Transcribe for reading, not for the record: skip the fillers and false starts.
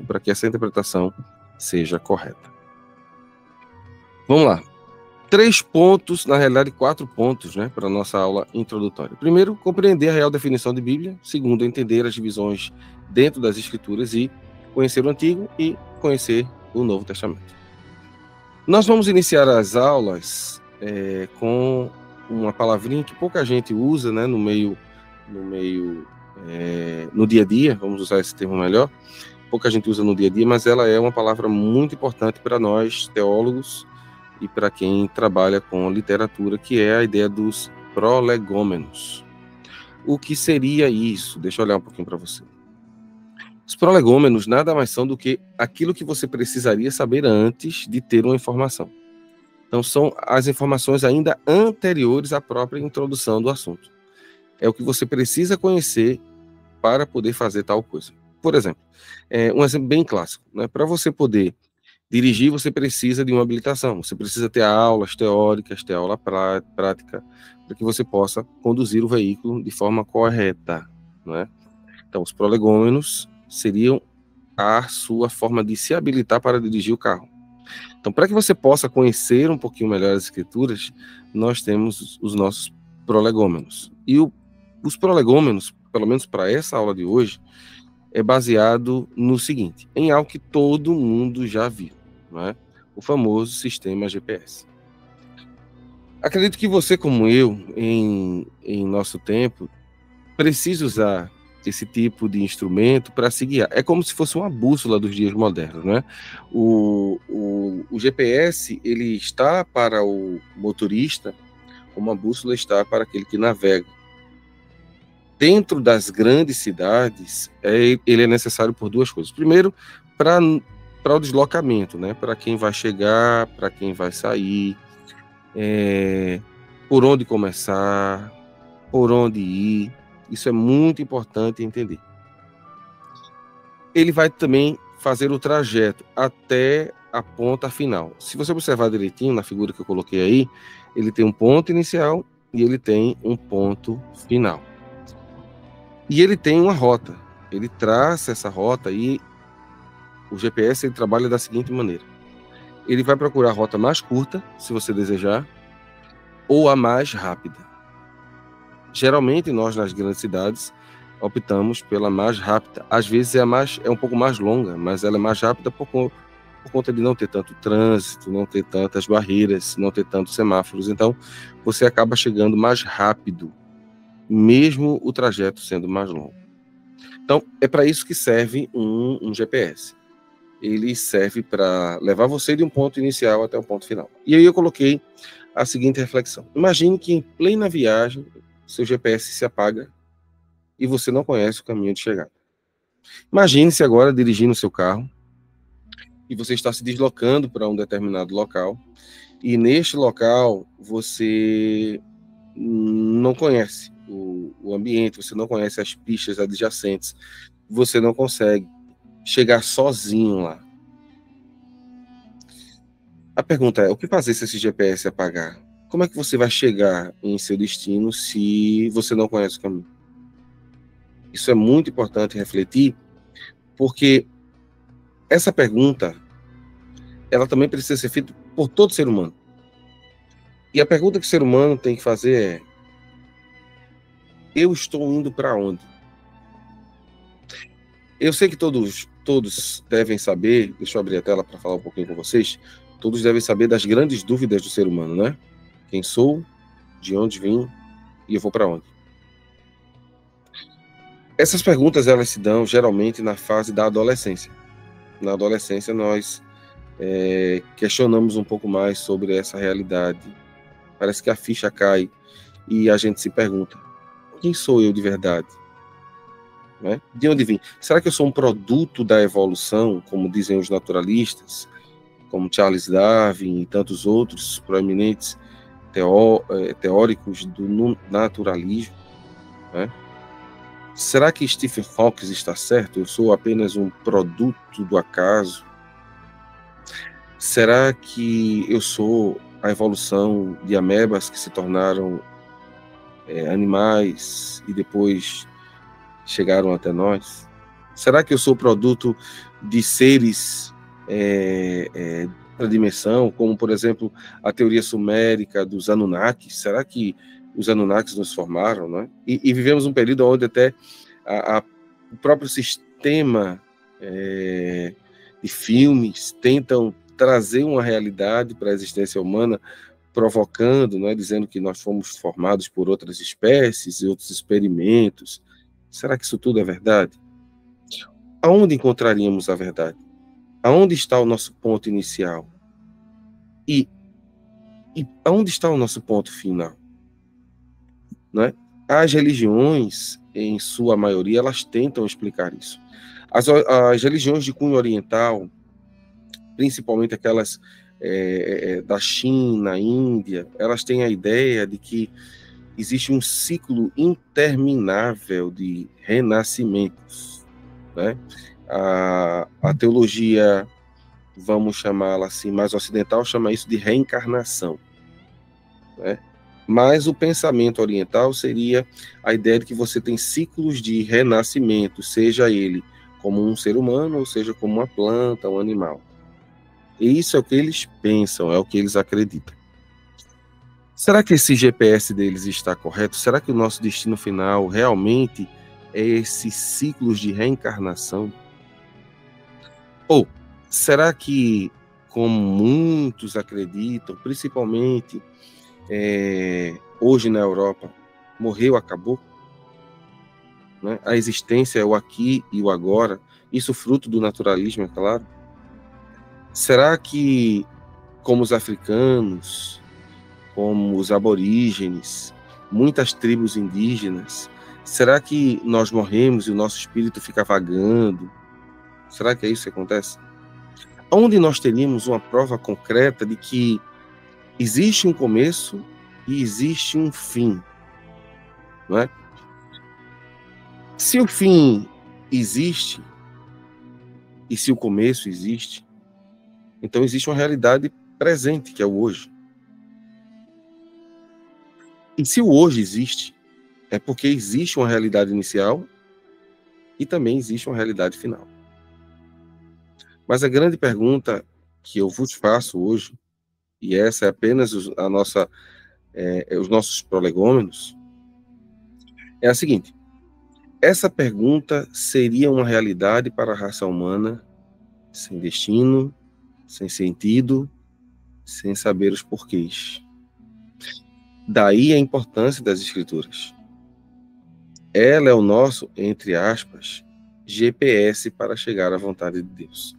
para que essa interpretação seja correta. Vamos lá. 3 pontos, na realidade 4 pontos, né, para a nossa aula introdutória. Primeiro, compreender a real definição de Bíblia. Segundo, entender as divisões dentro das Escrituras e conhecer o Antigo e conhecer o Novo Testamento. Nós vamos iniciar as aulas com uma palavrinha que pouca gente usa, né, no dia a dia, vamos usar esse termo melhor. Pouca gente usa no dia a dia, mas ela é uma palavra muito importante para nós, teólogos, e para quem trabalha com literatura, que é a ideia dos prolegômenos. O que seria isso? Deixa eu olhar um pouquinho para você. Os prolegômenos nada mais são do que aquilo que você precisaria saber antes de ter uma informação. Então, são as informações ainda anteriores à própria introdução do assunto. É o que você precisa conhecer para poder fazer tal coisa. Por exemplo, um exemplo bem clássico, né? Para você poder dirigir, você precisa de uma habilitação. Você precisa ter aulas teóricas, ter aula prática, para que você possa conduzir o veículo de forma correta, né? Então, os prolegômenos seriam a sua forma de se habilitar para dirigir o carro. Então, para que você possa conhecer um pouquinho melhor as Escrituras, nós temos os nossos prolegômenos. E os prolegômenos, pelo menos para essa aula de hoje, é baseado no seguinte, em algo que todo mundo já viu, não é? O famoso sistema GPS. Acredito que você, como eu, em nosso tempo, precisa usar esse tipo de instrumento para se guiar. É como se fosse uma bússola dos dias modernos, né? O GPS, ele está para o motorista, como a bússola está para aquele que navega. Dentro das grandes cidades, ele é necessário por 2 coisas. Primeiro, para o deslocamento, né? Para quem vai chegar, para quem vai sair, por onde começar, por onde ir. Isso é muito importante entender. Ele vai também fazer o trajeto até a ponta final. Se você observar direitinho na figura que eu coloquei aí, ele tem um ponto inicial e ele tem um ponto final. E ele tem uma rota. Ele traça essa rota e o GPS ele trabalha da seguinte maneira. Ele vai procurar a rota mais curta, se você desejar, ou a mais rápida. Geralmente, nós nas grandes cidades optamos pela mais rápida. Às vezes é um pouco mais longa, mas ela é mais rápida por conta de não ter tanto trânsito, não ter tantas barreiras, não ter tantos semáforos. Então, você acaba chegando mais rápido, mesmo o trajeto sendo mais longo. Então, é para isso que serve um GPS. Ele serve para levar você de um ponto inicial até o ponto final. E aí eu coloquei a seguinte reflexão. Imagine que em plena viagem, seu GPS se apaga e você não conhece o caminho de chegada. Imagine-se agora dirigindo o seu carro e você está se deslocando para um determinado local e neste local você não conhece o ambiente, você não conhece as pistas adjacentes, você não consegue chegar sozinho lá. A pergunta é, o que fazer se esse GPS apagar? Como é que você vai chegar em seu destino se você não conhece o caminho? Isso é muito importante refletir, porque essa pergunta, ela também precisa ser feita por todo ser humano. E a pergunta que o ser humano tem que fazer é, eu estou indo para onde? Eu sei que todos devem saber, deixa eu abrir a tela para falar um pouquinho com vocês, todos devem saber das grandes dúvidas do ser humano, né? Quem sou, de onde vim e eu vou para onde? Essas perguntas, elas se dão geralmente na fase da adolescência. Na adolescência, nós questionamos um pouco mais sobre essa realidade. Parece que a ficha cai e a gente se pergunta, quem sou eu de verdade? Né? De onde vim? Será que eu sou um produto da evolução, como dizem os naturalistas, como Charles Darwin e tantos outros proeminentes teóricos do naturalismo? Né? Será que Stephen Hawking está certo? Eu sou apenas um produto do acaso? Será que eu sou a evolução de amebas que se tornaram animais e depois chegaram até nós? Será que eu sou produto de seres outra dimensão, como, por exemplo, a teoria sumérica dos Anunnakis. Será que os Anunnakis nos formaram, não é? E vivemos um período onde até o próprio sistema de filmes tentam trazer uma realidade para a existência humana, provocando, não é? Dizendo que nós fomos formados por outras espécies e outros experimentos. Será que isso tudo é verdade? Aonde encontraríamos a verdade? Aonde está o nosso ponto inicial? E aonde está o nosso ponto final? Não é? As religiões, em sua maioria, elas tentam explicar isso. As religiões de cunho oriental, principalmente aquelas da China, Índia, elas têm a ideia de que existe um ciclo interminável de renascimentos, né? A teologia, vamos chamá-la assim, mais ocidental, chama isso de reencarnação, né? Mas o pensamento oriental seria a ideia de que você tem ciclos de renascimento, seja ele como um ser humano, ou seja como uma planta, um animal. E isso é o que eles pensam, é o que eles acreditam. Será que esse GPS deles está correto? Será que o nosso destino final realmente é esses ciclos de reencarnação? Ou será que, como muitos acreditam, principalmente hoje na Europa, morreu, acabou? Né? A existência é o aqui e o agora, isso fruto do naturalismo, é claro. Será que, como os africanos, como os aborígenes, muitas tribos indígenas, será que nós morremos e o nosso espírito fica vagando? Será que é isso que acontece? Onde nós teríamos uma prova concreta de que existe um começo e existe um fim, não é? Se o fim existe e se o começo existe, então existe uma realidade presente, que é o hoje. E se o hoje existe, é porque existe uma realidade inicial e também existe uma realidade final. Mas a grande pergunta que eu vos faço hoje, e essa é apenas os nossos prolegômenos, é a seguinte: essa pergunta seria uma realidade para a raça humana sem destino, sem sentido, sem saber os porquês? Daí a importância das escrituras. Ela é o nosso, entre aspas, GPS para chegar à vontade de Deus.